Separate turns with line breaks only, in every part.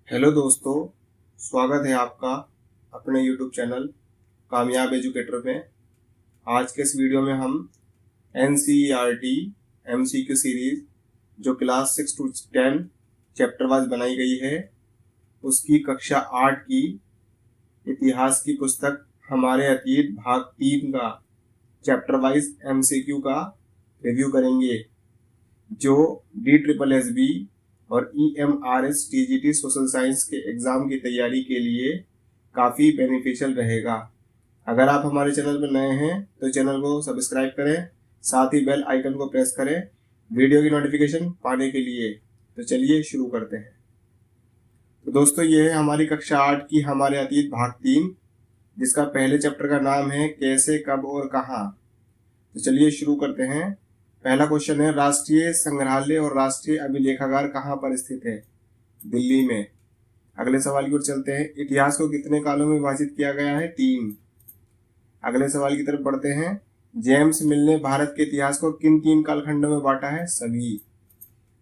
Hello दोस्तों, स्वागत है आपका अपने YouTube चैनल कामयाब एजुकेटर में। आज के इस वीडियो में हम NCERT MCQ सीरीज जो क्लास 6 to 10 चैप्टर वाइज बनाई गई है उसकी कक्षा 8 की इतिहास की पुस्तक हमारे अतीत भाग 3 का चैप्टर वाइज MCQ का रिव्यू करेंगे, जो DSSB और EMRS TGT सोशल साइंस के एग्जाम की तैयारी के लिए काफ़ी बेनिफिशियल रहेगा। अगर आप हमारे चैनल पर नए हैं तो चैनल को सब्सक्राइब करें, साथ ही बेल आइकन को प्रेस करें वीडियो की नोटिफिकेशन पाने के लिए। तो चलिए शुरू करते हैं। तो दोस्तों, ये है हमारी कक्षा 8 की हमारे अतीत भाग 3, जिसका पहले चैप्टर का नाम है कैसे, कब और कहाँ। तो चलिए शुरू करते हैं। पहला क्वेश्चन है, राष्ट्रीय संग्रहालय और राष्ट्रीय अभिलेखागार कहाँ पर स्थित है? दिल्ली में। अगले सवाल की ओर चलते हैं, इतिहास को कितने कालों में विभाजित किया गया है? 3। अगले सवाल की तरफ बढ़ते हैं, जेम्स मिल ने भारत के इतिहास को किन 3 कालखंडों में बांटा है? सभी।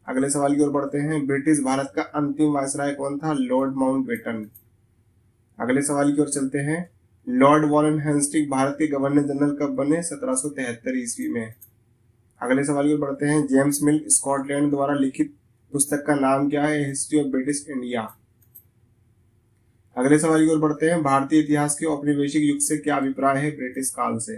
अगले सवाल की ओर बढ़ते हैं, ब्रिटिश भारत का अंतिम वायसराय कौन था? Lord Mountbatten. अगले सवाल की ओर चलते हैं, लॉर्ड वॉरेन हेस्टिंग्स भारत के गवर्नर जनरल कब बने? 1773 ईस्वी में। अगले सवाल की ओर बढ़ते हैं, जेम्स मिल स्कॉटलैंड द्वारा लिखित पुस्तक का नाम क्या है? History of British India. अगले सवाल की ओर बढ़ते हैं, भारतीय इतिहास के औपनिवेशिक युग से क्या अभिप्राय है? ब्रिटिश काल से।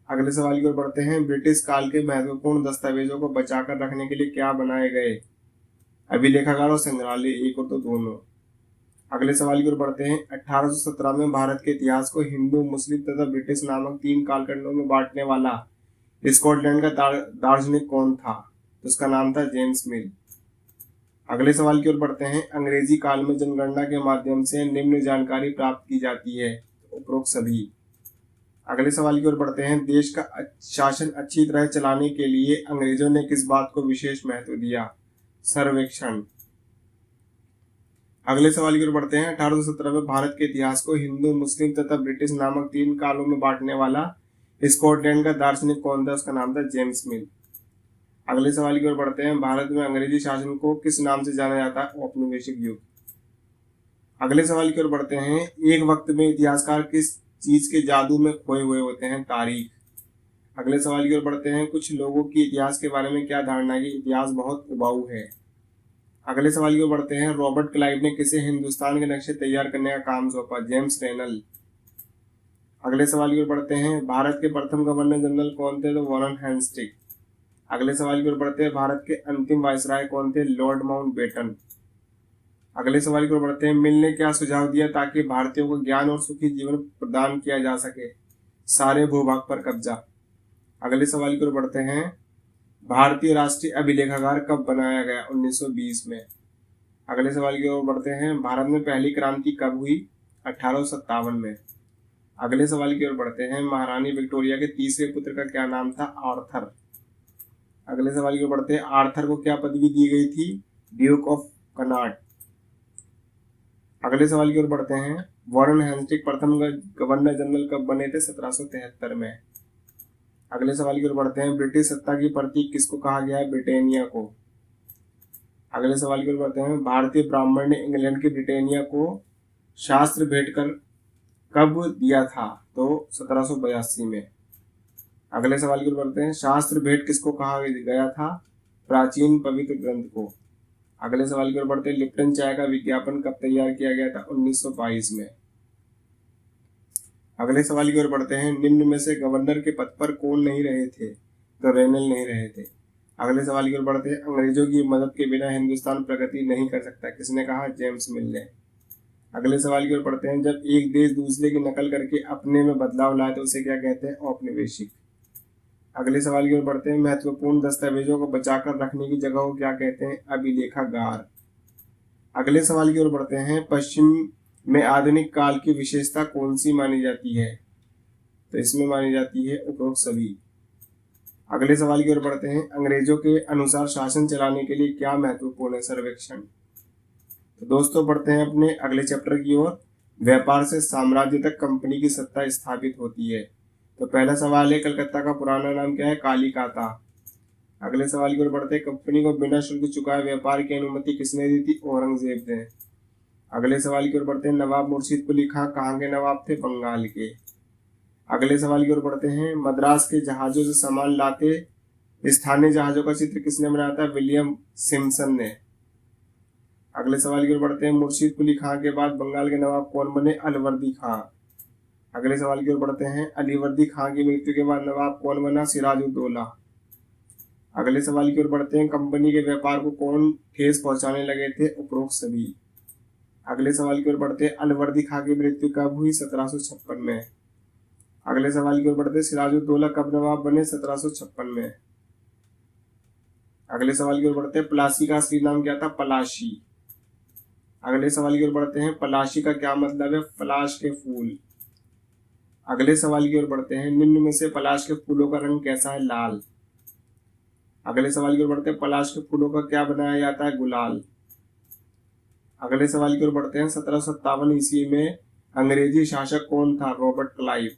अगले सवाल की ओर बढ़ते हैं, ब्रिटिश काल के महत्वपूर्ण दस्तावेजों को बचाकर रखने के लिए क्या बनाए गए? अभिलेखागार और संग्रहालय, एक और तो दोनों। अगले सवाल की ओर बढ़ते हैं, 1817 में भारत के इतिहास को हिंदू, मुस्लिम तथा ब्रिटिश नामक 3 कालखंडों में बांटने वाला स्कॉटलैंड का दार्शनिक कौन था? तो उसका नाम था जेम्स मिल। अगले सवाल की ओर बढ़ते हैं, अंग्रेजी काल में जनगणना के माध्यम से निम्न जानकारी प्राप्त की जाती है? उपरोक्त सभी। अगले सवाल की ओर बढ़ते हैं, देश का शासन अच्छी तरह चलाने के लिए अंग्रेजों ने किस बात को विशेष महत्व दिया? सर्वेक्षण। अगले सवाल की ओर बढ़ते हैं, 1817 में भारत के इतिहास को हिंदू, मुस्लिम तथा ब्रिटिश नामक 3 कालों में बांटने वाला स्कॉटलैंड का दार्शनिक कौन था? उसका नाम था जेम्स मिल। अगले सवाल की ओर बढ़ते हैं, भारत में अंग्रेजी शासन को किस नाम से जाना जाता है? औपनिवेशिक युग। अगले सवाल की ओर बढ़ते हैं, एक वक्त में इतिहासकार किस चीज के जादू में खोए हुए होते हैं? तारीख। अगले सवाल की ओर बढ़ते हैं, कुछ लोगों की इतिहास के बारे में क्या धारणा है कि इतिहास बहुत उबाऊ है? अगले सवाल की ओर बढ़ते हैं, रॉबर्ट क्लाइव ने किसे हिंदुस्तान के नक्शे तैयार करने का काम सौंपा? James Rennell. अगले सवाल की ओर बढ़ते हैं, भारत के प्रथम गवर्नर जनरल कौन थे? तो वॉरेन हेस्टिंग्स। अगले सवाल की ओर बढ़ते हैं, भारत के अंतिम वायसराय कौन थे? Lord Mountbatten. अगले सवाल की ओर बढ़ते हैं, मिल ने क्या सुझाव दिया ताकि भारतीयों को ज्ञान और सुखी जीवन प्रदान किया जा सके? सारे भूभाग पर कब्जा। अगले सवाल की ओर बढ़ते हैं, भारतीय राष्ट्रीय अभिलेखागार कब बनाया गया? 1920 में। अगले सवाल की ओर बढ़ते हैं, भारत में पहली क्रांति कब हुई? 1857 में। अगले सवाल की ओर बढ़ते हैं, महारानी विक्टोरिया के तीसरे पुत्र का क्या नाम था? आर्थर। अगले सवाल की ओर बढ़ते हैं, आर्थर को क्या पदवी दी गई थी? Duke of Connaught. अगले सवाल की ओर बढ़ते हैं, वॉरेन हेस्टिंग्स प्रथम गवर्नर जनरल कब बने थे? 1773 में। अगले सवाल की ओर बढ़ते हैं, ब्रिटिश सत्ता की प्रतीक किसको कहा गया है? ब्रिटेनिया को। अगले सवाल की ओर बढ़ते हैं, भारतीय ब्राह्मण ने इंग्लैंड की ब्रिटेनिया को शास्त्र भेंट कर कब दिया था? तो 1782 में। अगले सवाल की ओर बढ़ते हैं, शास्त्र भेंट किसको कहा गया था? प्राचीन पवित्र ग्रंथ को। अगले सवाल की ओर बढ़ते हैं, लिप्टन चाय का विज्ञापन कब तैयार किया गया था? 1922 में। अगले सवाल की ओर बढ़ते हैं, निम्न में से गवर्नर के पद पर कौन नहीं रहे थे? तो रेनल नहीं रहे थे। अगले सवाल की ओर बढ़ते हैं, अंग्रेजों की मदद के बिना हिंदुस्तान प्रगति नहीं कर सकता, किसने कहा? जेम्स मिल ने। अगले सवाल की ओर बढ़ते हैं, जब एक देश दूसरे की नकल करके अपने में बदलाव लाए तो उसे क्या कहते हैं? औपनिवेशिक। अगले सवाल की ओर बढ़ते हैं, महत्वपूर्ण दस्तावेजों को बचाकर रखने की जगह को क्या कहते हैं? अभिलेखागार। अगले सवाल की ओर बढ़ते हैं, पश्चिम में आधुनिक काल की विशेषता कौन सी मानी जाती है? तो इसमें मानी जाती है उपरोक्त सभी। अगले सवाल की ओर बढ़ते हैं, अंग्रेजों के अनुसार शासन चलाने के लिए क्या महत्वपूर्ण है? सर्वेक्षण। तो दोस्तों, बढ़ते हैं अपने अगले चैप्टर की ओर, व्यापार से साम्राज्य तक कंपनी की सत्ता स्थापित होती है। तो पहला सवाल है, कलकत्ता का पुराना नाम क्या है? कालिकाता। अगले सवाल की ओर बढ़ते हैं, कंपनी को बिना शुल्क चुकाए व्यापार की अनुमति किसने दी थी? औरंगजेब ने। अगले सवाल की ओर बढ़ते हैं, नवाब मुर्शिद कुली खां कहाँ के नवाब थे? बंगाल के। अगले सवाल की ओर बढ़ते हैं, मद्रास के जहाजों से सामान लाते स्थानीय जहाजों का चित्र किसने बनाया था? विलियम सिम्पसन ने। अगले सवाल की ओर बढ़ते हैं, मुर्शिद कुली खां के बाद बंगाल के नवाब कौन बने? अलवर्दी खां। अगले सवाल की ओर बढ़ते हैं, अलीवर्दी खां की मृत्यु के बाद नवाब कौन बना? सिराजुद्दौला। अगले सवाल की ओर बढ़ते हैं, कंपनी के व्यापार को कौन ठेस पहुंचाने लगे थे? उपरोक्त सभी। अगले सवाल की ओर बढ़ते हैं, अलवर्दी खां की मृत्यु कब हुई? 1756 में। अगले सवाल की ओर बढ़ते हैं, सिराजुद्दौला कब नवाब बने? 1756 में। अगले सवाल की ओर बढ़ते हैं, पलासी का असली नाम क्या था? पलाशी। अगले सवाल की ओर बढ़ते हैं, पलाशी का क्या मतलब है? पलाश के फूल। अगले सवाल की ओर बढ़ते हैं, निम्न में से पलाश के फूलों का रंग कैसा है? लाल। अगले सवाल की ओर बढ़ते हैं, पलाश के फूलों का क्या बनाया जाता है? गुलाल। अगले सवाल की ओर बढ़ते हैं, 1757 ईस्वी में अंग्रेजी शासक कौन था? Robert Clive.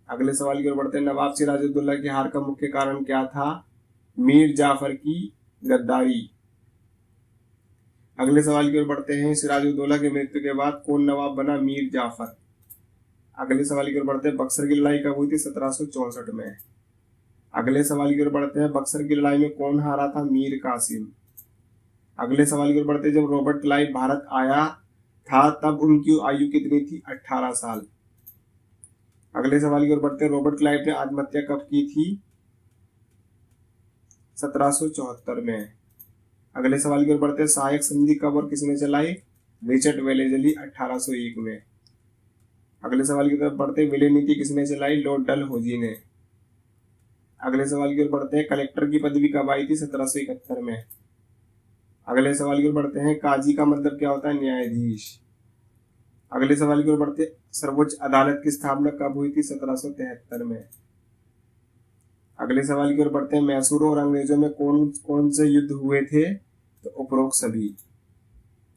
अगले सवाल की ओर बढ़ते हैं, नवाब सिराजुद्दौला की हार का मुख्य कारण क्या था? मीर जाफर की गद्दारी। अगले सवाल की ओर बढ़ते हैं, सिराजुद्दौला की मृत्यु के बाद कौन नवाब बना? मीर जाफर। अगले सवाल की ओर बढ़ते हैं, बक्सर की लड़ाई कब हुई थी? 1764 में। अगले सवाल की ओर बढ़ते हैं, बक्सर की लड़ाई में कौन हारा था? मीर कासिम। अगले सवाल की ओर बढ़ते हैं, जब रॉबर्ट क्लाइव भारत आया था तब उनकी आयु कितनी थी? 18 साल। अगले सवाल की ओर बढ़ते हैं, रॉबर्ट क्लाइव ने आत्महत्या कब की थी? 1774 में। अगले सवाल की ओर बढ़ते हैं, सहायक संधि कब और किसने चलाई? रिचर्ड वेलेजली 1801 में। अगले सवाल की तरफ बढ़ते हैं, विलय नीति किसने चलाई? लॉर्ड डलहौजी ने। अगले सवाल की ओर बढ़ते हैं, कलेक्टर की पदवी कब आई थी? 1771 में। अगले सवाल की ओर बढ़ते हैं, काजी का मतलब क्या होता है? न्यायाधीश। अगले सवाल की ओर बढ़ते हैं, सर्वोच्च अदालत की स्थापना कब हुई थी? 1773 में। अगले सवाल की ओर बढ़ते हैं, मैसूर और अंग्रेजों में कौन कौन से युद्ध हुए थे? तो उपरोक्त सभी।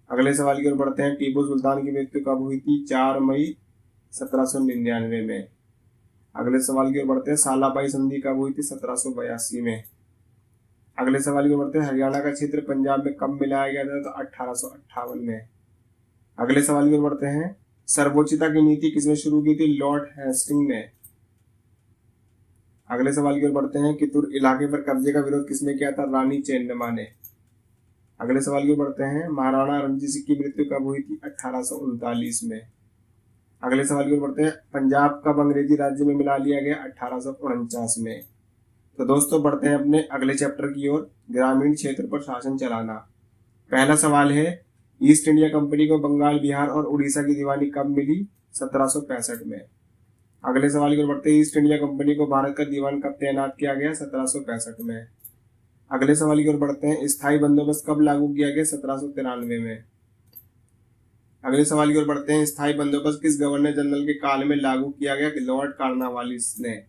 अगले सवाल की ओर बढ़ते हैं, टीपू सुल्तान की मृत्यु कब हुई थी? 4 मई 1799 में। अगले सवाल की ओर बढ़ते हैं, सालाबाई संधि कब हुई थी? 1782 में। अगले सवाल की ओर बढ़ते हैं, हरियाणा का क्षेत्र पंजाब में कब मिलाया गया था? तो 1858 में। अगले सवाल की ओर बढ़ते हैं, सर्वोच्चता की नीति किसने शुरू की थी? लॉर्ड हेस्टिंग ने। अगले सवाल की ओर बढ़ते हैं, कितूर इलाके पर कब्जे का विरोध किसने किया था? रानी चेन्नम्मा ने। अगले सवाल की ओर बढ़ते हैं, महाराणा रणजीत सिंह की मृत्यु कब हुई थी? 1839 में। अगले सवाल की ओर बढ़ते हैं, पंजाब कब अंग्रेजी राज्य में मिला लिया गया? 1849 में। तो दोस्तों बढ़ते हैं अपने अगले चैप्टर की ओर, ग्रामीण क्षेत्र पर शासन चलाना। पहला सवाल है, ईस्ट इंडिया कंपनी को बंगाल, बिहार और उड़ीसा की दीवानी कब मिली? 1765 में। अगले सवाल की ओर बढ़ते हैं, ईस्ट इंडिया कंपनी को भारत का दीवान कब तैनात किया गया? 1765 में। अगले सवाल की ओर बढ़ते हैं, स्थायी बंदोबस्त कब लागू किया गया? 1793 में। अगले सवाल की ओर बढ़ते हैं, स्थायी बंदोबस्त किस गवर्नर जनरल के काल में लागू किया गया? लॉर्ड कॉर्नवालिस ने।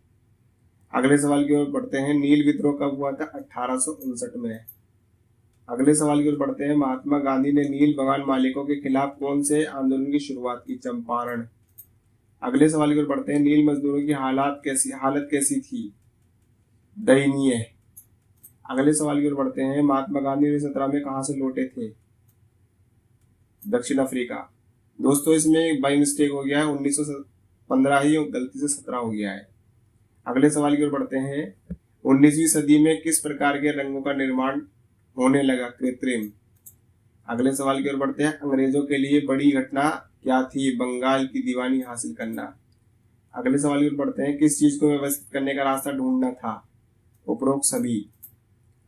अगले सवाल की ओर बढ़ते हैं, नील विद्रोह कब हुआ था? 1859 में। अगले सवाल की ओर बढ़ते हैं, महात्मा गांधी ने नील बगान मालिकों के खिलाफ कौन से आंदोलन की शुरुआत की? चंपारण। अगले सवाल की ओर बढ़ते हैं, नील मजदूरों की हालत कैसी थी? दयनीय। अगले सवाल की ओर बढ़ते हैं, महात्मा गांधी 1917 में कहां से लौटे थे? दक्षिण अफ्रीका। दोस्तों इसमें बाई मिस्टेक हो गया है, 1915 ही गलती से 17 हो गया है। अगले सवाल की ओर बढ़ते हैं, 19वीं सदी में किस प्रकार के रंगों का निर्माण होने लगा? कृत्रिम। अगले सवाल की ओर बढ़ते हैं, अंग्रेजों के लिए बड़ी घटना क्या थी? बंगाल की दीवानी हासिल करना। अगले सवाल की ओर बढ़ते हैं, किस चीज को व्यवस्थित करने का रास्ता ढूंढना था? उपरोक्त सभी।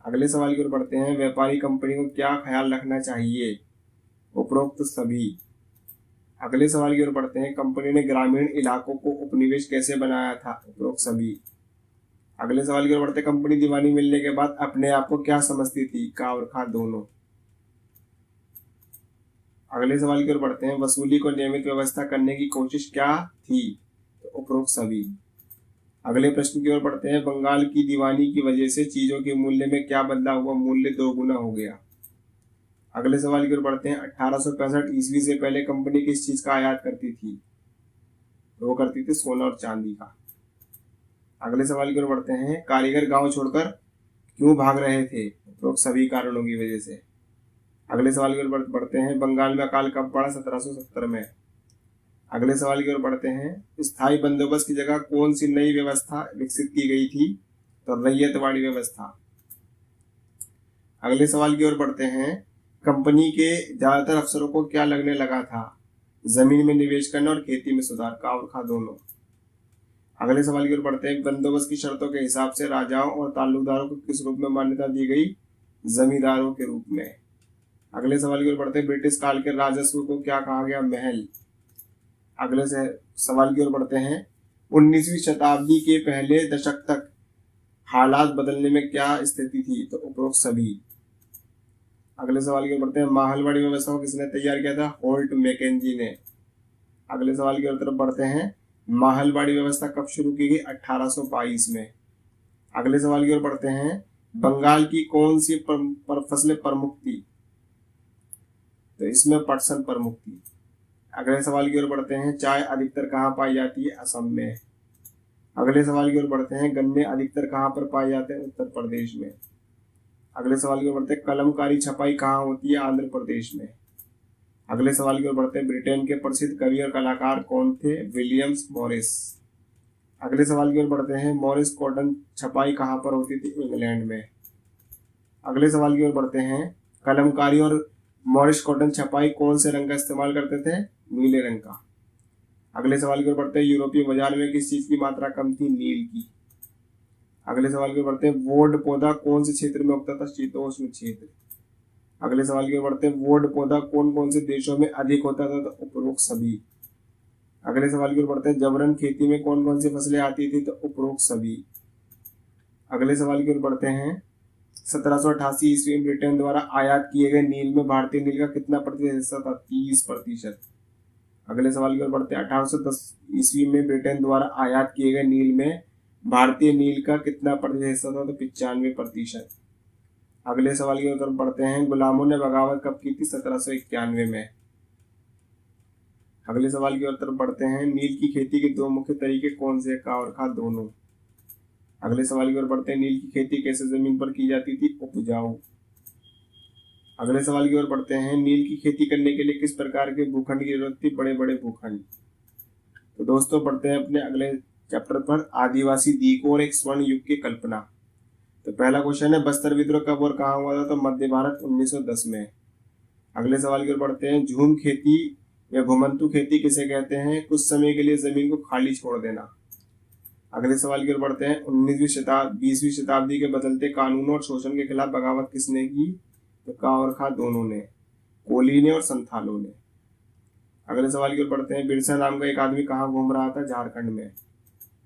अगले सवाल की ओर बढ़ते हैं, व्यापारी कंपनी को क्या ख्याल रखना चाहिए? उपरोक्त सभी। अगले सवाल की ओर बढ़ते हैं, कंपनी ने ग्रामीण इलाकों को उपनिवेश कैसे बनाया था? उपरोक्त सभी। अगले सवाल की ओर बढ़ते हैं, कंपनी दीवानी मिलने के बाद अपने आप को क्या समझती थी? का और खा दोनों। अगले सवाल की ओर बढ़ते हैं, वसूली को नियमित व्यवस्था करने की कोशिश क्या थी? तो उपरोक्त सभी। अगले प्रश्न की ओर बढ़ते हैं, बंगाल की दीवानी की वजह से चीजों के मूल्य में क्या बदलाव हुआ? मूल्य 2 गुना हो गया। अगले सवाल की ओर बढ़ते हैं, 1865 ईस्वी से पहले कंपनी किस चीज का आयात करती थी? तो वो करती थी सोना और चांदी का। अगले सवाल की ओर बढ़ते हैं, कारीगर गांव छोड़कर क्यों भाग रहे थे? तो सभी कारणों की वजह से। अगले सवाल की ओर बढ़ते हैं, बंगाल में अकाल कब पड़ा? 1770 में। अगले सवाल की ओर बढ़ते हैं, स्थायी बंदोबस्त की जगह कौन सी नई व्यवस्था विकसित की गई थी? तो रैयतवाड़ी व्यवस्था। अगले सवाल की ओर बढ़ते हैं, कंपनी के ज्यादातर अफसरों को क्या लगने लगा था? जमीन में निवेश करना और खेती में सुधार, का और खा दोनों। अगले सवाल की ओर बढ़ते हैं, बंदोबस्त की शर्तों के हिसाब से राजाओं और ताल्लुकदारों को किस रूप में मान्यता दी गई? जमींदारों के रूप में। अगले सवाल की ओर बढ़ते हैं, ब्रिटिश काल के राजस्व को क्या कहा गया? महल। अगले से सवाल की ओर बढ़ते हैं, 19वीं शताब्दी के पहले दशक तक हालात बदलने में क्या स्थिति थी? तो उपरोक्त सभी। अगले सवाल की ओर बढ़ते हैं, माहलवाड़ी व्यवस्था को किसने तैयार किया था? होल्ट मैकेंजी ने। अगले सवाल की ओर तरफ बढ़ते हैं, माहलवाड़ी व्यवस्था कब शुरू की गई? 1822 में। अगले सवाल की ओर बढ़ते हैं, बंगाल की कौन सी फसलें प्रमुख थी? तो इसमें पटसन प्रमुख थी। अगले सवाल की ओर बढ़ते हैं, चाय अधिकतर कहाँ पाई जाती है? असम में। अगले सवाल की ओर बढ़ते हैं, गन्ने अधिकतर कहाँ पर पाए जाते हैं? उत्तर प्रदेश में। अगले सवाल की ओर बढ़ते हैं, कलमकारी छपाई कहाँ होती है? आंध्र प्रदेश में। अगले सवाल की ओर बढ़ते हैं, ब्रिटेन के प्रसिद्ध कवि और कलाकार कौन थे? Williams Morris. अगले सवाल की ओर बढ़ते हैं, मॉरिस कॉटन छपाई कहाँ पर होती थी? इंग्लैंड में। अगले सवाल की ओर बढ़ते हैं, कलमकारी और मॉरिस कॉटन छपाई कौन से रंग का इस्तेमाल करते थे? नीले रंग का। अगले सवाल की ओर बढ़ते हैं, यूरोपीय बाजार में किस चीज की मात्रा कम थी? नील की। अगले सवाल की ओर बढ़ते हैं, वोड पौधा कौन से क्षेत्र में उगता था? शीतोष्ण क्षेत्र। अगले सवाल की ओर बढ़ते हैं, वोड पौधा कौन कौन से देशों में अधिक होता था? तो उपरोक्त सभी। अगले सवाल की ओर बढ़ते हैं, जबरन खेती में कौन कौन सी फसलें आती थी? तो उपरोक्त सभी। अगले सवाल की ओर बढ़ते हैं, 1788 ईस्वी में ब्रिटेन द्वारा आयात किए गए नील में भारतीय नील का कितना प्रतिशत हिस्सा था? 30%। अगले सवाल की ओर बढ़ते हैं, 1810 ईस्वी में ब्रिटेन द्वारा आयात किए गए नील में भारतीय नील का कितना प्रतिशत हिस्सा था? तो 95%। अगले सवाल की ओर बढ़ते हैं, गुलामों ने बगावत कब की थी? 1791 में। अगले सवाल की ओर तरफ बढ़ते हैं, नील की खेती के दो मुख्य तरीके कौन से? का और खा दोनों। अगले सवाल की ओर बढ़ते हैं, नील की खेती कैसे जमीन पर की जाती थी? उपजाऊ। अगले सवाल की ओर बढ़ते हैं, नील की खेती करने के लिए किस प्रकार के भूखंड की जरूरत थी? बड़े बड़े भूखंड। तो दोस्तों बढ़ते हैं अपने अगले चैप्टर पर, आदिवासी द्वीप और एक स्वर्ण युग की कल्पना। तो पहला क्वेश्चन है, बस्तर विद्रोह कब और कहाँ हुआ था? तो मध्य भारत 1910 में। अगले सवाल की ओर बढ़ते हैं, झूम खेती या घुमंतू खेती किसे कहते हैं? कुछ समय के लिए जमीन को खाली छोड़ देना। अगले सवाल की ओर बढ़ते हैं, 20वीं शताब्दी के बदलते कानूनों और शोषण के खिलाफ बगावत किसने की? तो का और खा दोनों ने, कोली ने और संथालों ने। अगले सवाल की ओर बढ़ते हैं, बिरसा नाम का एक आदमी कहाँ घूम रहा था? झारखंड में।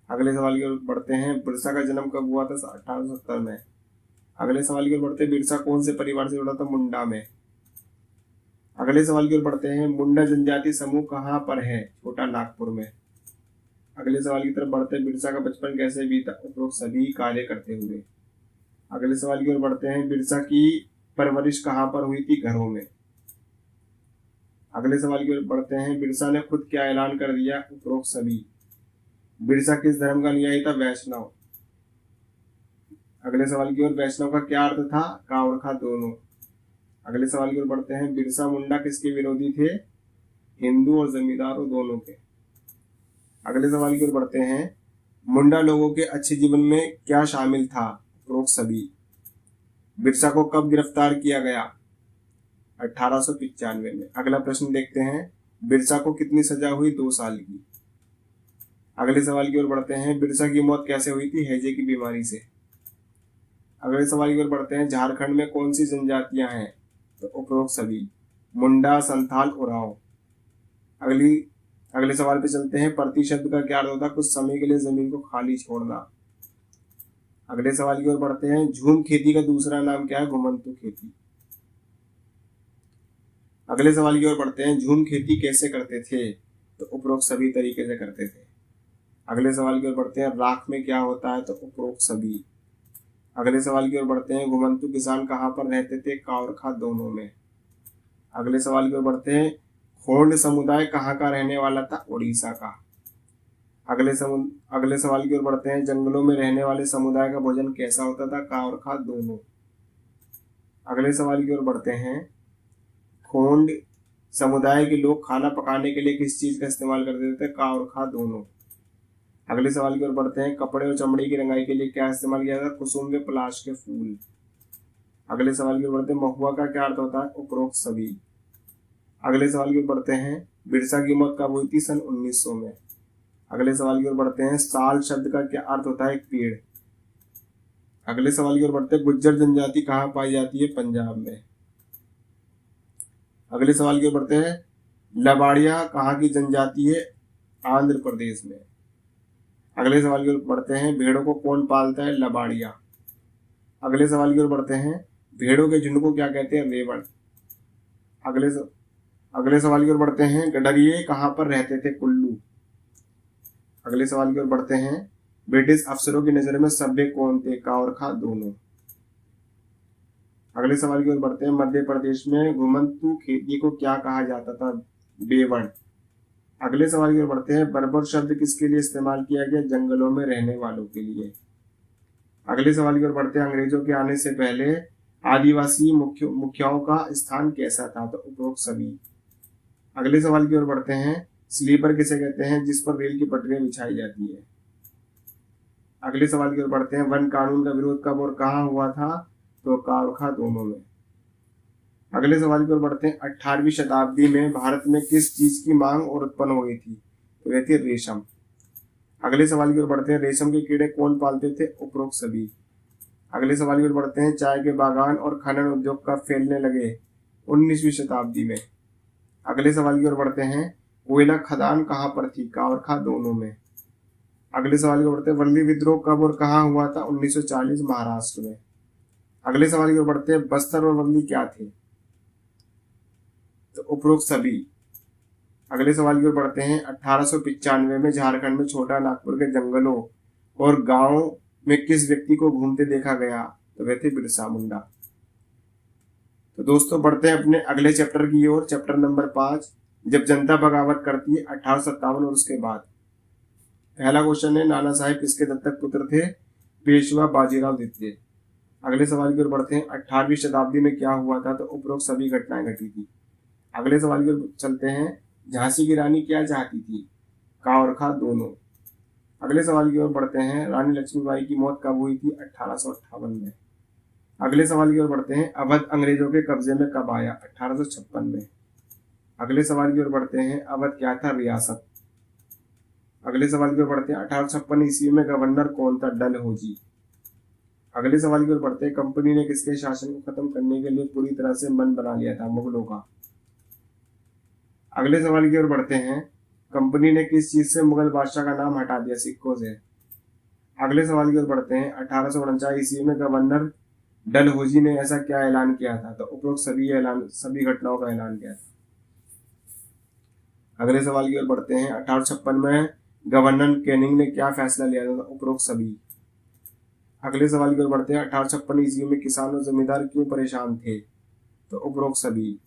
अगले सवाल की ओर बढ़ते हैं, बिरसा का जन्म कब हुआ था? 1870 में। अगले सवाल की ओर बढ़ते हैं, बिरसा कौन से परिवार से जुड़ा था? मुंडा में। अगले सवाल की ओर बढ़ते हैं, मुंडा जनजाति समूह कहाँ पर है? छोटा नागपुर में। अगले सवाल की तरफ बढ़ते हैं, बिरसा का बचपन कैसे बीता? उपरोक्त सभी कार्य करते हुए। अगले सवाल की ओर बढ़ते हैं, बिरसा की परवरिश कहाँ पर हुई थी? घरों में। अगले सवाल की ओर बढ़ते हैं, बिरसा ने खुद क्या ऐलान कर दिया? उपरोक्त सभी। बिरसा किस धर्म का अनुयायी था? वैष्णव। अगले सवाल की ओर, वैष्णव का क्या अर्थ था? का और खा दोनों। अगले सवाल की ओर बढ़ते हैं, बिरसा मुंडा किसके विरोधी थे? हिंदू और जमींदारों दोनों के। अगले सवाल की ओर बढ़ते हैं, मुंडा लोगों के अच्छे जीवन में क्या शामिल था? उपरोक्त सभी। बिरसा को कब गिरफ्तार किया गया? 1895 में। अगला प्रश्न देखते हैं, बिरसा को कितनी सजा हुई? 2 साल की। अगले सवाल की ओर बढ़ते हैं, बिरसा की मौत कैसे हुई थी? हैजे की बीमारी से। अगले सवाल की ओर बढ़ते हैं, झारखंड में कौन सी जनजातियां हैं? तो उपरोक्त सभी, मुंडा, संथाल, उरांव। अगले सवाल पे चलते हैं, प्रति शब्द का क्या अर्थ होता है? कुछ समय के लिए जमीन को खाली छोड़ना। अगले सवाल की ओर बढ़ते हैं, झूम खेती का दूसरा नाम क्या है? घुमंतू खेती। अगले सवाल की ओर बढ़ते हैं, झूम खेती कैसे करते थे? तो उपरोक्त सभी तरीके से करते थे। अगले सवाल की ओर बढ़ते हैं, राख में क्या होता है? तो उपरोक्त सभी। अगले सवाल की ओर बढ़ते हैं, घुमंतू किसान कहाँ पर रहते थे? का और खा दोनों में। अगले सवाल की ओर बढ़ते हैं, खोंड समुदाय कहाँ का रहने वाला था? उड़ीसा का। अगले सवाल की ओर बढ़ते हैं, जंगलों में रहने वाले समुदाय का भोजन कैसा होता था? का और खा दोनों। अगले सवाल की ओर बढ़ते हैं, खोंड समुदाय के लोग खाना पकाने के लिए किस चीज का इस्तेमाल करते थे? का और खा दोनों। अगले सवाल की ओर बढ़ते हैं। कपड़े और चमड़ी की रंगाई के लिए क्या इस्तेमाल किया जाता है? कुसुम के पलाश के फूल। अगले सवाल की ओर बढ़ते हैं। महुआ का क्या अर्थ होता है? उपरोक्त सभी। अगले सवाल की ओर बढ़ते हैं। बिरसा की मौत कब हुई थी? सन 1900 में। अगले सवाल की ओर बढ़ते हैं। साल शब्द का क्या अर्थ होता है? एक पेड़। अगले सवाल की ओर बढ़ते हैं। गुज्जर जनजाति कहाँ पाई जाती है? पंजाब में। अगले सवाल की ओर बढ़ते हैं। लबाड़िया कहाँ की जनजाति है? आंध्र प्रदेश में। अगले सवाल की ओर बढ़ते हैं। भेड़ों को कौन पालता है? लबाड़िया। अगले सवाल की ओर बढ़ते हैं। भेड़ों के झुंड को क्या कहते हैं? रेवण। अगले सवाल की ओर बढ़ते हैं। गडरिये कहाँ पर रहते थे? कुल्लू। अगले सवाल की ओर बढ़ते हैं। ब्रिटिश अफसरों की नजर में सभ्य कौन थे? का और खा दोनों। अगले सवाल की ओर बढ़ते हैं। मध्य प्रदेश में घुमंतू खेती को क्या कहा जाता था? बेवड़। अगले सवाल की ओर बढ़ते हैं। बर्बर शब्द किसके लिए इस्तेमाल किया गया? जंगलों में रहने वालों के लिए। अगले सवाल की ओर बढ़ते हैं। अंग्रेजों के आने से पहले आदिवासी मुखियाओं का स्थान कैसा था? तो उपरोक्त सभी। अगले सवाल की ओर बढ़ते हैं। स्लीपर किसे कहते हैं? जिस पर रेल की पटरियां बिछाई जाती है। अगले सवाल की ओर बढ़ते हैं। वन कानून का विरोध कब और कहाँ हुआ था? तो का और खा दोनों में। अगले सवाल की ओर बढ़ते हैं। 18वीं शताब्दी में भारत में किस चीज की मांग और उत्पन्न हो गई थी? तो वह थी रेशम। अगले सवाल की ओर बढ़ते हैं। रेशम के कीड़े कौन पालते थे? उपरोक्त सभी। अगले सवाल की ओर बढ़ते हैं। चाय के बागान और खनन उद्योग कब फैलने लगे? 19वीं शताब्दी में। अगले सवाल की ओर बढ़ते हैं। कोयला खदान कहाँ पर थी? का और खा दोनों में। अगले सवाल की ओर बढ़ते हैं। वर्ली विद्रोह कब और कहाँ हुआ था? 1940 महाराष्ट्र में। अगले सवाल की ओर बढ़ते हैं। बस्तर और वर्ली क्या थे? तो उपरोक्त सभी। अगले सवाल की ओर बढ़ते हैं। 1895 में झारखंड में छोटा नागपुर के जंगलों और गांव में किस व्यक्ति को घूमते देखा गया? तो वह थे बिरसा मुंडा। तो दोस्तों बढ़ते हैं अपने अगले चैप्टर की ओर। चैप्टर नंबर 5, जब जनता बगावत करती है 1857 और उसके बाद। पहला क्वेश्चन है। नाना साहेब किसके दत्तक पुत्र थे? पेशवा बाजीराव द्वितीय। अगले सवाल की ओर बढ़ते हैं। 18वीं शताब्दी में क्या हुआ था? तो उपरोक्त सभी घटनाएं घटी थी। अगले सवाल की ओर चलते हैं। झांसी की रानी क्या चाहती थी? का और खा दोनों। अगले सवाल की ओर बढ़ते हैं। रानी लक्ष्मीबाई की मौत कब हुई थी? 1858 में। अगले सवाल की ओर बढ़ते हैं। अवध अंग्रेजों के कब्जे में कब आया? 1856 में। अगले सवाल की ओर बढ़ते हैं। अवध क्या था? रियासत। अगले सवाल की ओर बढ़ते हैं। 1856 ईस्वी में गवर्नर कौन था? डलहौजी। अगले सवाल की ओर बढ़ते हैं। कंपनी ने किसके शासन को खत्म करने के लिए पूरी तरह से मन बना लिया था? मुगलों का। अगले सवाल की ओर बढ़ते हैं। कंपनी ने किस चीज से मुगल बादशाह का नाम हटा दिया? सिक्कों से। अगले सवाल की ओर बढ़ते हैं। 1849 ईस्वी में गवर्नर डलहौजी ने ऐसा क्या ऐलान किया था? तो उपरोक्त सभी घटनाओं का ऐलान किया था। अगले सवाल की ओर बढ़ते हैं। 1856 में गवर्नर कैनिंग ने क्या फैसला लिया था? उपरोक्त सभी। अगले सवाल की ओर बढ़ते हैं। 1856 ईस्वी में किसान और जमींदार क्यों परेशान थे? तो उपरोक्त सभी।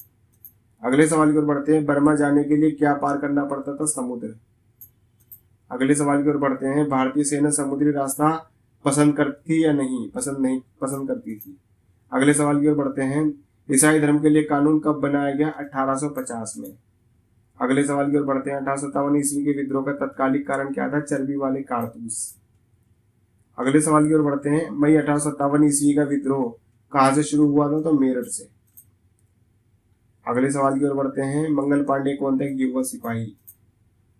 अगले सवाल की ओर बढ़ते हैं। बर्मा जाने के लिए क्या पार करना पड़ता था? समुद्र। अगले सवाल की ओर बढ़ते हैं। भारतीय सेना समुद्री रास्ता पसंद करती या नहीं? पसंद करती थी। अगले सवाल की ओर बढ़ते हैं। ईसाई धर्म के लिए कानून कब बनाया गया? 1850 में। अगले सवाल की ओर बढ़ते हैं। 1857 ईस्वी के विद्रोह का तत्कालिक कारण क्या था? चर्बी वाले कारतूस। अगले सवाल की ओर बढ़ते हैं। मई 1857 ईस्वी का विद्रोह कहां से शुरू हुआ था? तो मेरठ से। अगले सवाल की ओर बढ़ते हैं। मंगल पांडे कौन थे? युवा सिपाही।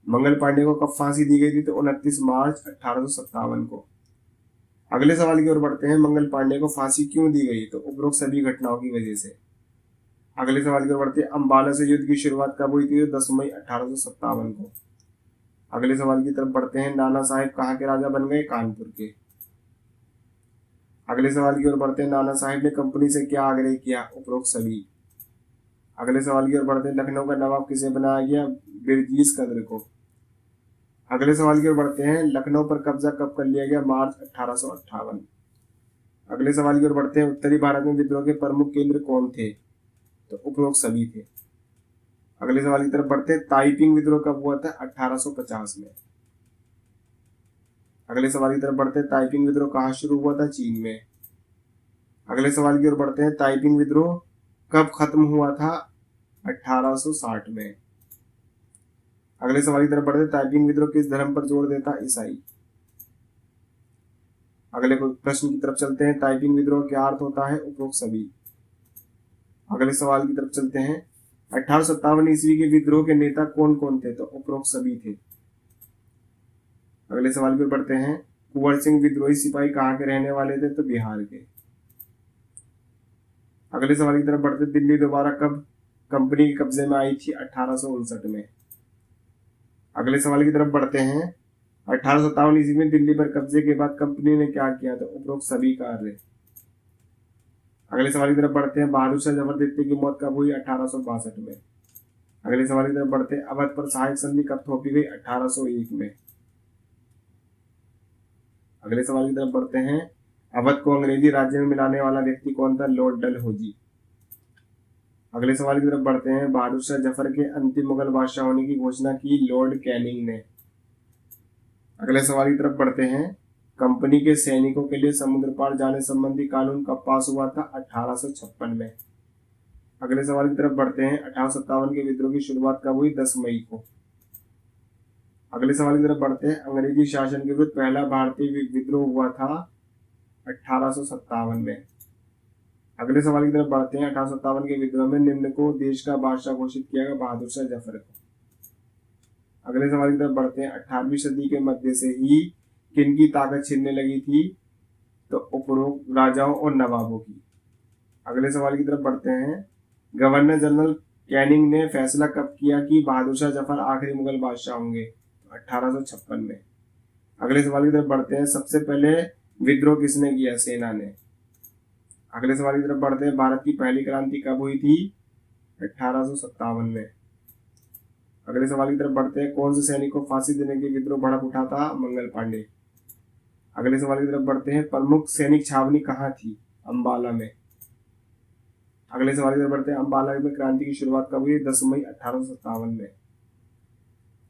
मंगल पांडे को कब फांसी दी गई थी? तो 29 मार्च 1857 को। अगले सवाल की ओर बढ़ते हैं। मंगल पांडे को फांसी क्यों दी गई? तो उपरोक्त सभी घटनाओं की वजह से। अगले सवाल की ओर बढ़ते हैं। अंबाला से युद्ध की शुरुआत कब हुई थी? 10 मई 1857 को। अगले सवाल की तरफ बढ़ते हैं। नाना साहेब कहाँ के राजा बन गए? कानपुर के। अगले सवाल की ओर बढ़ते हैं। नाना साहेब ने कंपनी से क्या आग्रह किया? उपरोक्त सभी। अगले सवाल की ओर बढ़ते हैं। लखनऊ का नवाब किसे बनाया गया? बिरजीस कद्र को। अगले सवाल की ओर बढ़ते हैं। लखनऊ पर कब्जा कब कर लिया गया? मार्च 1858। अगले सवाल की ओर बढ़ते हैं। उत्तरी भारत में विद्रोह के प्रमुख केंद्र कौन थे? तो उपरोक्त सभी थे। अगले सवाल की तरफ बढ़ते हैं। ताइपिंग विद्रोह कब हुआ था? 1850 में। अगले सवाल की तरफ बढ़ते हैं। ताइपिंग विद्रोह कहाँ शुरू हुआ था? चीन में। अगले सवाल की ओर बढ़ते हैं। ताइपिंग विद्रोह कब खत्म हुआ था? 1860 में। अगले सवाल की तरफ बढ़ते, ताइपिंग विद्रोह किस धर्म पर जोर देता? ईसाई। अगले प्रश्न की तरफ चलते हैं, ताइपिंग विद्रोह क्या अर्थ होता है? उपरोक्त सभी। अगले सवाल की तरफ चलते हैं, 1857 ईस्वी के विद्रोह के नेता कौन कौन थे? तो उपरोक्त सभी थे। अगले सवाल पर बढ़ते हैं, कुंवर सिंह विद्रोही सिपाही कहाँ के रहने वाले थे? तो बिहार के। अगले सवाल की तरफ बढ़ते, दिल्ली दोबारा कब कंपनी के कब्जे में आई थी? 1859 में। अगले सवाल की तरफ बढ़ते हैं, 1857 ईस्वी में दिल्ली पर कब्जे के बाद कंपनी ने क्या किया? तो उपरोक्त सभी कार्य। अगले सवाल की तरफ बढ़ते हैं, बहादुर शाह जफर द्वितीय की मौत कब हुई? 1862 में। अगले सवाल की तरफ बढ़ते हैं, अवध पर सहायक संधि कब थोपी गई? 1801 में। अगले सवाल की तरफ बढ़ते हैं, अवध को अंग्रेजी राज्य में मिलाने वाला व्यक्ति कौन था? लॉर्ड डलहौजी। अगले सवाल की तरफ बढ़ते हैं, बहादुर शाह जफर के अंतिम मुगल बादशाह होने की घोषणा की लॉर्ड कैनिंग ने। अगले सवाल की तरफ बढ़ते हैं, कंपनी के सैनिकों के लिए समुद्र पार जाने संबंधी कानून कब पास हुआ था? 1856 में। अगले सवाल की तरफ बढ़ते हैं, 1857 के विद्रोह की शुरुआत कब हुई? 10 मई को। अगले सवाल की तरफ बढ़ते हैं, अंग्रेजी शासन के विरुद्ध पहला भारतीय विद्रोह हुआ था 1857 में। अगले सवाल की तरफ बढ़ते हैं, 1857 के विद्रोह में निम्न को देश का बादशाह घोषित किया गया? बहादुर शाह जफर को। अगले सवाल की तरफ बढ़ते हैं, 18वीं सदी के मध्य से ही किनकी ताकत छिनने लगी थी? तो उपरोक्त राजाओं और नवाबों की। अगले सवाल की तरफ बढ़ते हैं, गवर्नर जनरल कैनिंग ने फैसला कब किया कि बहादुर शाह जफर आखिरी मुगल बादशाह होंगे? 1856 में। अगले सवाल की तरफ बढ़ते हैं, सबसे पहले विद्रोह किसने किया? सेना ने। अगले सवाल की तरफ बढ़ते हैं, भारत की पहली क्रांति कब हुई थी? 1857 में। अगले सवाल की तरफ बढ़ते हैं, कौन से सैनिक को फांसी देने के विद्रोह भड़क उठा था? मंगल पांडे। अगले सवाल की तरफ बढ़ते हैं, प्रमुख सैनिक छावनी कहाँ थी? अंबाला में। अगले सवाल की तरफ बढ़ते हैं, अंबाला में क्रांति की शुरुआत कब हुई? 10 मई 1857 में।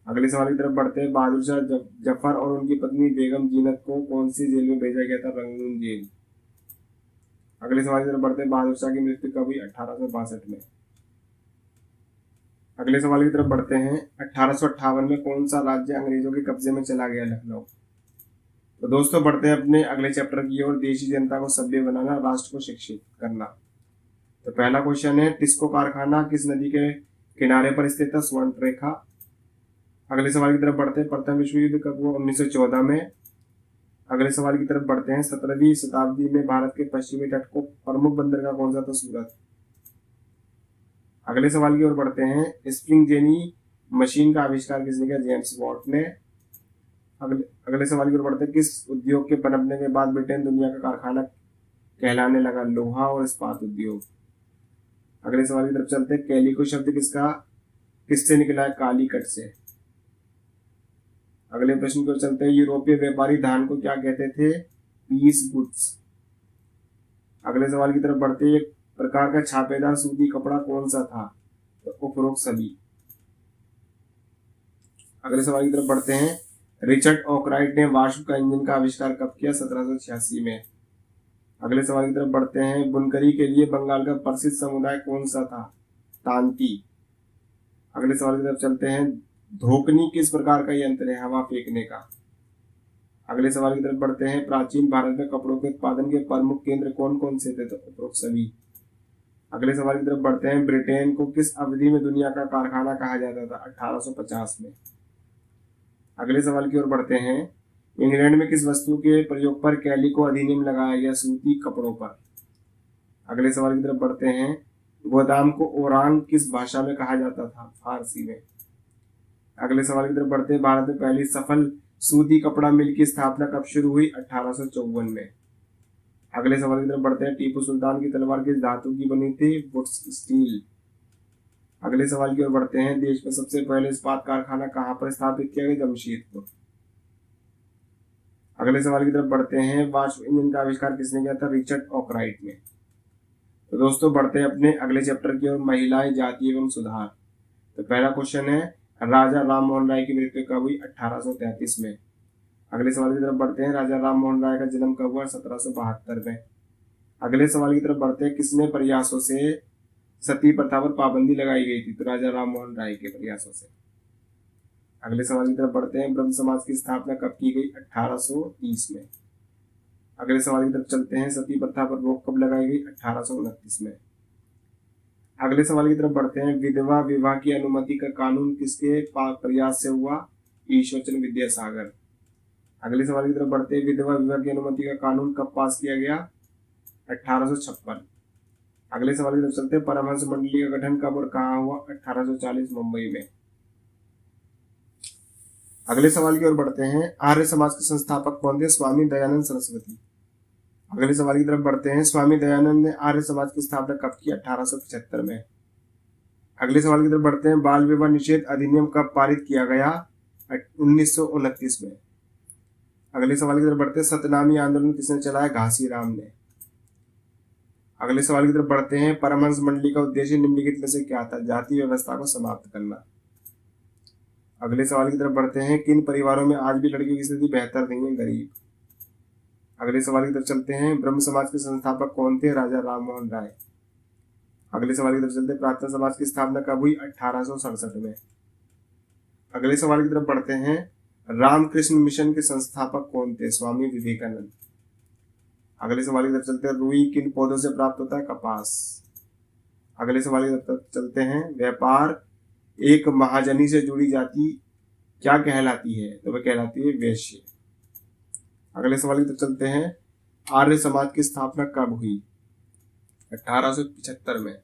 अगले सवाल की तरफ बढ़ते हैं, बहादुर शाह जफर और उनकी पत्नी बेगम जीनत को कौन सी जेल में भेजा गया था? रंगून जेल। अगले सवाल की तरफ बढ़ते हैं, बहादुर शाह की मृत्यु कब हुई? 1862 में। अगले सवाल की तरफ बढ़ते हैं, 1858 में कौन सा राज्य अंग्रेजों के कब्जे में चला गया? लखनऊ। तो दोस्तों बढ़ते हैं अपने अगले चैप्टर की ओर, देशी जनता को सभ्य बनाना, राष्ट्र को शिक्षित करना। तो पहला क्वेश्चन है, टिस्को कारखाना किस नदी के किनारे पर स्थित है? स्वर्णरेखा। अगले सवाल की तरफ बढ़ते हैं, प्रथम विश्व युद्ध कब हुआ? 1914 में। अगले सवाल की तरफ बढ़ते हैं, 17वीं शताब्दी में भारत के पश्चिमी तट को प्रमुख बंदरगाह कौन सा था? सूरत। अगले सवाल की ओर बढ़ते हैं, स्प्रिंग जेनी मशीन का आविष्कार किसने किया? जेम्स वॉट ने। अगले सवाल की ओर बढ़ते हैं, किस उद्योग के पनपने के बाद ब्रिटेन दुनिया का कारखाना कहलाने लगा? लोहा और इस्पात उद्योग। अगले सवाल की तरफ चलते हैं, कैलिको शब्द किससे निकला है? कालीकट से। अगले प्रश्न की ओर चलते हैं, यूरोपीय व्यापारी धान को क्या कहते थे? Piece goods. अगले सवाल की तरफ बढ़ते हैं, एक प्रकार का छापेदार सूती कपड़ा कौन सा था? तो उपरोक्त सभी। अगले सवाल की तरफ बढ़ते हैं, रिचर्ड ऑकराइट ने वाष्प का इंजन का आविष्कार कब किया? 1786 में। अगले सवाल की तरफ बढ़ते हैं, बुनकरी के लिए बंगाल का प्रसिद्ध समुदाय कौन सा था? तांती। अगले सवाल की तरफ चलते हैं, धोकनी किस प्रकार का यंत्र है? हवा फेंकने का। अगले सवाल की तरफ बढ़ते हैं, प्राचीन भारत में कपड़ों के उत्पादन के प्रमुख केंद्र कौन कौन से थे? तो उपरोक्त सभी। अगले सवाल की तरफ बढ़ते हैं, ब्रिटेन को किस अवधि में दुनिया का कारखाना कहा जाता था? 1850 में। अगले सवाल की ओर बढ़ते हैं, इंग्लैंड में किस वस्तु के प्रयोग पर कैलिको अधिनियम लगाया गया? सूती कपड़ों पर। अगले सवाल की तरफ बढ़ते हैं, गोदाम को ओरांग किस भाषा में कहा जाता था? फारसी में। अगले सवाल की तरफ बढ़ते हैं, भारत में पहली सफल सूती कपड़ा मिल की स्थापना कब शुरू हुई? 1854 में। अगले सवाल की तरफ बढ़ते हैं, टीपू सुल्तान की तलवार किस धातु की बनी थी? Woods steel. अगले सवाल की ओर बढ़ते हैं, देश में सबसे पहले इस्पात कारखाना कहाँ पर स्थापित किया गया? जमशेदपुर। अगले सवाल की तरफ बढ़ते हैं, वाष्प इंजन का आविष्कार किसने किया था? रिचर्ड ऑकराइट ने। तो दोस्तों बढ़ते हैं अपने अगले चैप्टर की ओर, महिलाएं, जाति एवं सुधार। तो पहला क्वेश्चन है, राजा राम मोहन राय की मृत्यु कब हुई? 1833 में। अगले सवाल की तरफ बढ़ते हैं, राजा राम मोहन राय का जन्म कब हुआ? 1772 में। अगले सवाल की तरफ बढ़ते हैं, किसने प्रयासों से सती प्रथा पर पाबंदी लगाई गई थी? तो राजा राम मोहन राय के प्रयासों से। अगले सवाल की तरफ बढ़ते हैं। ब्रह्म समाज की स्थापना कब की गई? 1830 में। अगले सवाल की तरफ चलते हैं। सती प्रथा पर रोक कब लगाई गई? 1829 में। अगले सवाल की तरफ बढ़ते हैं। विधवा विवाह की अनुमति का कानून किसके प्रयास से हुआ? ईश्वरचंद्र विद्यासागर। अगले सवाल की तरफ बढ़ते हैं। विधवा विवाह की अनुमति का कानून कब पास किया गया? 1856। अगले सवाल की तरफ चलते हैं। परमहंस मंडली का गठन कब और कहाँ हुआ? 1840 मुंबई में। अगले सवाल की ओर बढ़ते हैं। आर्य समाज के संस्थापक कौन थे? स्वामी दयानंद सरस्वती। अगले सवाल की तरफ बढ़ते हैं। स्वामी दयानंद ने आर्य समाज की स्थापना कब की? 1875 में। अगले सवाल की तरफ बढ़ते हैं। बाल विवाह निषेध अधिनियम कब पारित किया गया? 1929 में। अगले सवाल की तरफ बढ़ते हैं। सतनामी आंदोलन किसने चलाया? घासीराम ने। अगले सवाल की तरफ बढ़ते हैं। परमहंस मंडली का उद्देश्य निम्नलिखित में से क्या था? जाति व्यवस्था को समाप्त करना। अगले सवाल की तरफ बढ़ते हैं। किन परिवारों में आज भी लड़कियों की स्थिति बेहतर नहीं है? गरीब। अगले सवाल की तरफ चलते हैं। ब्रह्म समाज के संस्थापक कौन थे? राजा राम मोहन राय। अगले सवाल की तरफ चलते हैं। प्रार्थना समाज की स्थापना कब हुई? 1867 में। अगले सवाल की तरफ बढ़ते हैं। रामकृष्ण मिशन के संस्थापक कौन थे? स्वामी विवेकानंद। अगले सवाल की तरफ चलते हैं। रुई किन पौधों से प्राप्त होता है? कपास। अगले सवाल की तरफ चलते हैं। व्यापार एक महाजनी से जुड़ी जाति क्या कहलाती है? तो वह कहलाती है वैश्य। अगले सवाल की तरफ चलते हैं। आर्य समाज की स्थापना कब हुई? 1875 में।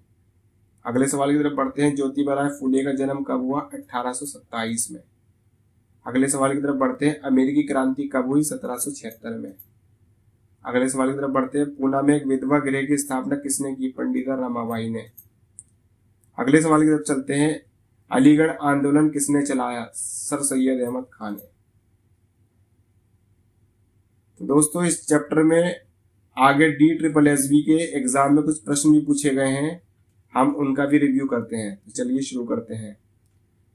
अगले सवाल की तरफ बढ़ते हैं। ज्योतिबा राय फूले का जन्म कब हुआ? 1827 में। अगले सवाल की तरफ बढ़ते हैं। अमेरिकी क्रांति कब हुई? 1776 में। अगले सवाल की तरफ बढ़ते हैं। पूना में एक विधवा गृह की स्थापना किसने की? पंडिता रमाबाई ने। अगले सवाल की तरफ चलते हैं। अलीगढ़ आंदोलन किसने चलाया? सर सैयद अहमद खान ने। तो दोस्तों इस चैप्टर में आगे DSSB के एग्जाम में कुछ प्रश्न भी पूछे गए हैं, हम उनका भी रिव्यू करते हैं। तो चलिए शुरू करते हैं।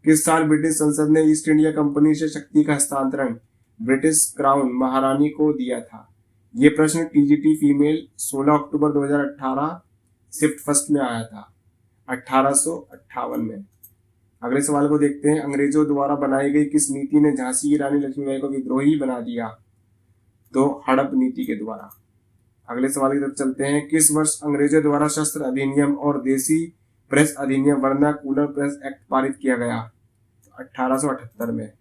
किस साल ब्रिटिश संसद ने ईस्ट इंडिया कंपनी से शक्ति का हस्तांतरण ब्रिटिश क्राउन महारानी को दिया था? ये प्रश्न TGT फीमेल 16 अक्टूबर 2018 शिफ्ट फर्स्ट में आया था 1858 में। अगले सवाल को देखते हैं। अंग्रेजों द्वारा बनाई गई किस नीति ने झांसी की रानी लक्ष्मीबाई को विद्रोही बना दिया? तो हड़प नीति के द्वारा। अगले सवाल की तरफ चलते हैं। किस वर्ष अंग्रेजों द्वारा शस्त्र अधिनियम और देसी प्रेस अधिनियम वर्नाकुलर प्रेस एक्ट पारित किया गया? 1878 में।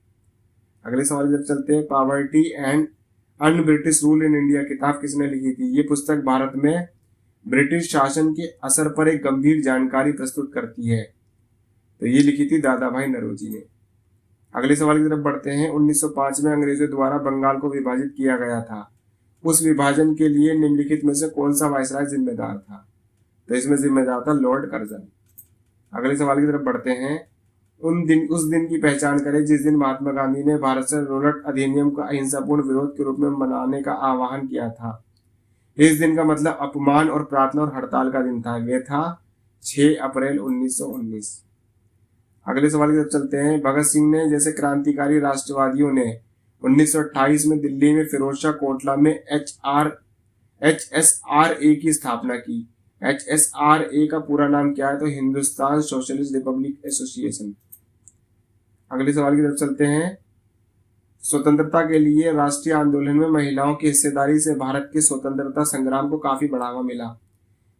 अगले सवाल की तरफ चलते हैं। Poverty and un British rule in India किताब किसने लिखी थी? ये पुस्तक भारत में ब्रिटिश शासन के असर पर एक गंभीर जानकारी प्रस्तुत करती है। तो ये लिखी थी दादा भाई नौरोजी ने। अगले सवाल की तरफ बढ़ते हैं। 1905 में अंग्रेजों द्वारा बंगाल को विभाजित किया गया था। उस विभाजन के लिए निम्नलिखित में से कौन सा वायसराय जिम्मेदार था? तो इसमें जिम्मेदार था लॉर्ड कर्जन। अगले सवाल की तरफ बढ़ते हैं। उस दिन की पहचान करें जिस दिन महात्मा गांधी ने भारत से रोलट अधिनियम का अहिंसापूर्ण विरोध के रूप में मनाने का आह्वान किया था। इस दिन का मतलब अपमान और प्रार्थना और हड़ताल का दिन था। वह था 6 अप्रैल 1919। अगले सवाल की तरफ चलते हैं। भगत सिंह ने जैसे क्रांतिकारी राष्ट्रवादियों ने 1928 में दिल्ली में फिरोजशाह कोटला में HSRA की स्थापना की। HSRA का पूरा नाम क्या है? तो हिंदुस्तान सोशलिस्ट रिपब्लिक एसोसिएशन। अगले सवाल की तरफ चलते हैं। स्वतंत्रता के लिए राष्ट्रीय आंदोलन में महिलाओं की हिस्सेदारी से भारत के स्वतंत्रता संग्राम को काफी बढ़ावा मिला।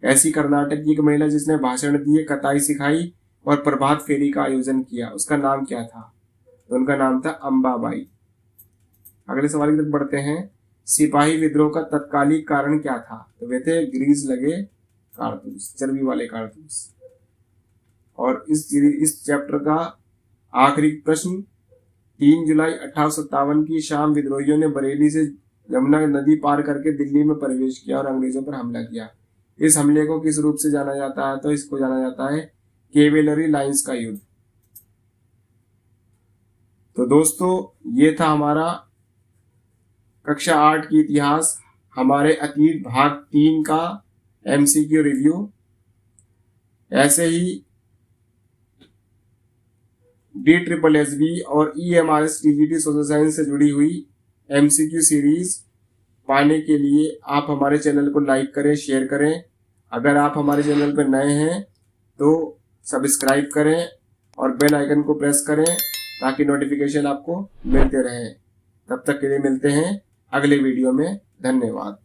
ऐसी कर्नाटक की एक महिला जिसने भाषण दिए, कताई सिखाई और प्रभात फेरी का आयोजन किया, उसका नाम क्या था? तो उनका नाम था अंबाबाई। अगले सवाल की तरफ बढ़ते हैं। सिपाही विद्रोह का तत्कालिक कारण क्या था? तो वे थे ग्रीस लगे कारतूस, चर्बी वाले कारतूस। और इस चैप्टर का आखिरी प्रश्न। 3 जुलाई 1857 की शाम विद्रोहियों ने बरेली से यमुना नदी पार करके दिल्ली में प्रवेश किया और अंग्रेजों पर हमला किया। इस हमले को किस रूप से जाना जाता है? तो इसको जाना जाता है कैवेलरी लाइंस का युद्ध। तो दोस्तों ये था हमारा कक्षा 8 की इतिहास, हमारे अतीत भाग 3 का MCQ रिव्यू। ऐसे ही DSSB और EMRS TGT सोशल साइंस से जुड़ी हुई MCQ सीरीज पाने के लिए आप हमारे चैनल को लाइक करें, शेयर करें। अगर आप हमारे चैनल पर नए हैं तो सब्सक्राइब करें और बेल आइकन को प्रेस करें ताकि नोटिफिकेशन आपको मिलते रहे। तब तक के लिए मिलते हैं अगले वीडियो में। धन्यवाद।